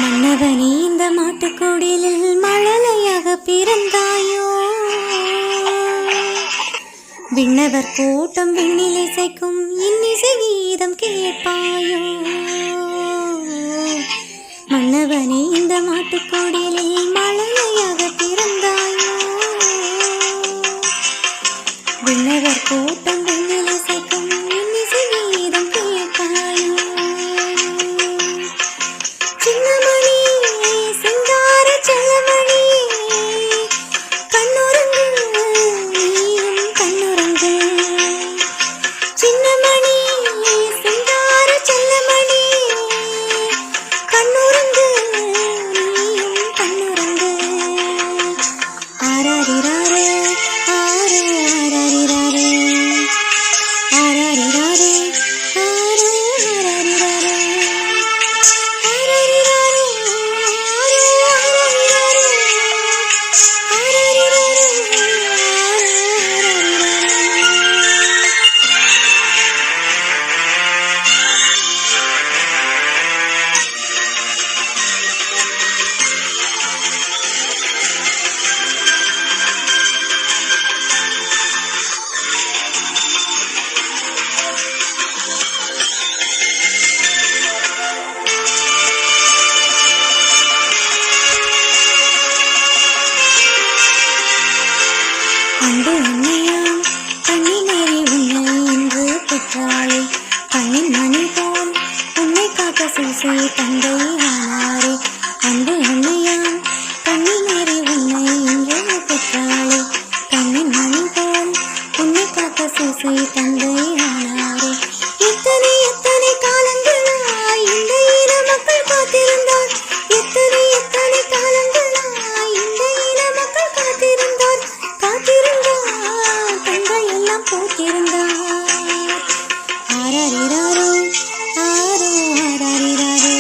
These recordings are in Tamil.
மன்னவனே இந்த மாட்டுக்குடிலில் மழலையாக பிறந்தாயோ, விண்ணவர் கூட்டம் விண்ணில் இசைக்கும் இன்னிசை கீதம் கேட்பாயோ. மன்னவனே இந்த மாட்டுக்குடிலில் மழலையாக பிறந்தாயோ, விண்ணவர் கூட்டம் விண்ணில் இசைக்கும் இன்னிசை கீதம் கேட்பாயோ. சின்னமணி சிங்கார செல்லமணி கண்ணுறங்கு நீயும் கண்ணுறங்கு. சின்னமணி சிங்கார செல்லமணி கண்ணுறங்கு நீயும் கண்ணுறங்கு. ஆராரிராரே ஆரோ ஆராரிராரே ஆராரிராரே ஆரோ ஆராரிராரே. அன்பு அன்னையாம் கண்ணினேறி உன்னை இன்று பெற்றாளே, கண்ணின் மணி போல் உன்னை காக்க சூசை தந்தை ஆனாரே. அன்பு அன்னையாம் கண்ணினேறி உன்னை இன்று பெற்றாளே, கண்ணின் மணி போல் உன்னை காக்க சூசை தந்தை ஆனாரே. எத்தனை எத்தனை காலங்களாய் இந்த இன மக்கள் காத்திருந்தார், எத்தனை எத்தனை காலங்களாய் இந்த இன மக்கள் காத்திருந்தார், காத்திருந்தார் கண்கள் எல்லாம் போத்திருந்தார். ஆராரிராரோ ஆரோ ஆராரிராரோ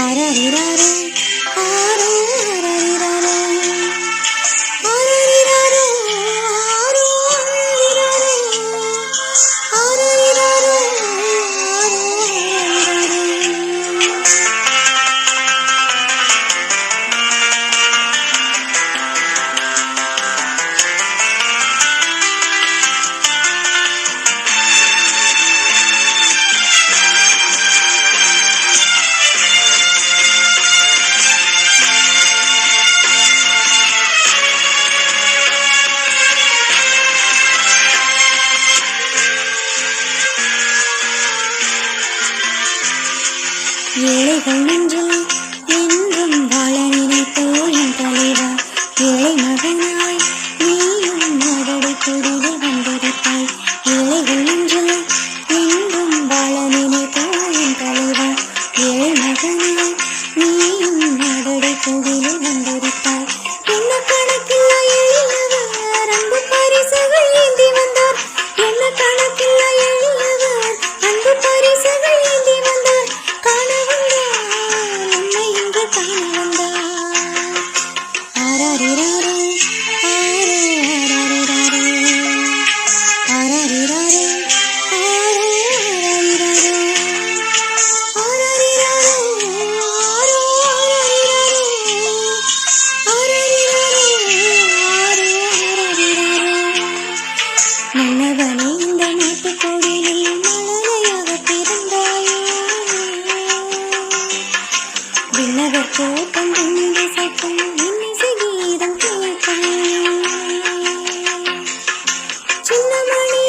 ஆராரிராரோ ஆரோ ஆராரிராரோ ஆராரிராரோ ஆரோ ஆராரிராரோ ஆராரிராரோ ஆரோ ஆராரிராரோ. ஏழைகள் நெஞ்சில் என்றும் வாழ நினைத்தோ என் தலைவா, ஏழை மகனாய் நீயும் நடை குடிலில் வந்திருப்பாய். ஏழைகள் நெஞ்சில் என்றும் வாழ நினைத்தோ என் தலைவா, ஏழை மகனாய் நீயும் நடை குடிலில் வந்திருப்பாய். என்ன கணக்கில்லா எளியவர் அன்பு பரிசுகள் ஏந்தி வந்தார், என்ன கணக்கில்லா எளியவர் அன்பு பரிசுகள் ஏந்தி வந்தார். காண வந்தார் நம்மை இங்கு காண வந்தார். ஆராரிராரோ ஆரோ ஆராரிராரோ ஆராரிராரோ ஆரோ ஆராரிராரோ ஆராரிராரோ ஆரோ ஆராரிராரோ ஆராரிராரோ ஆரோ ஆராரிராரோ. மன்னவனே இந்த நாட்டுக்கோடிலில் மழலையாக பிறந்தாயோ, விண்ணவர் கூட்டம் விண்ணில் இசைக்கும் இன்னிசை கீதம் கேட்பாயோ. சின்னமணி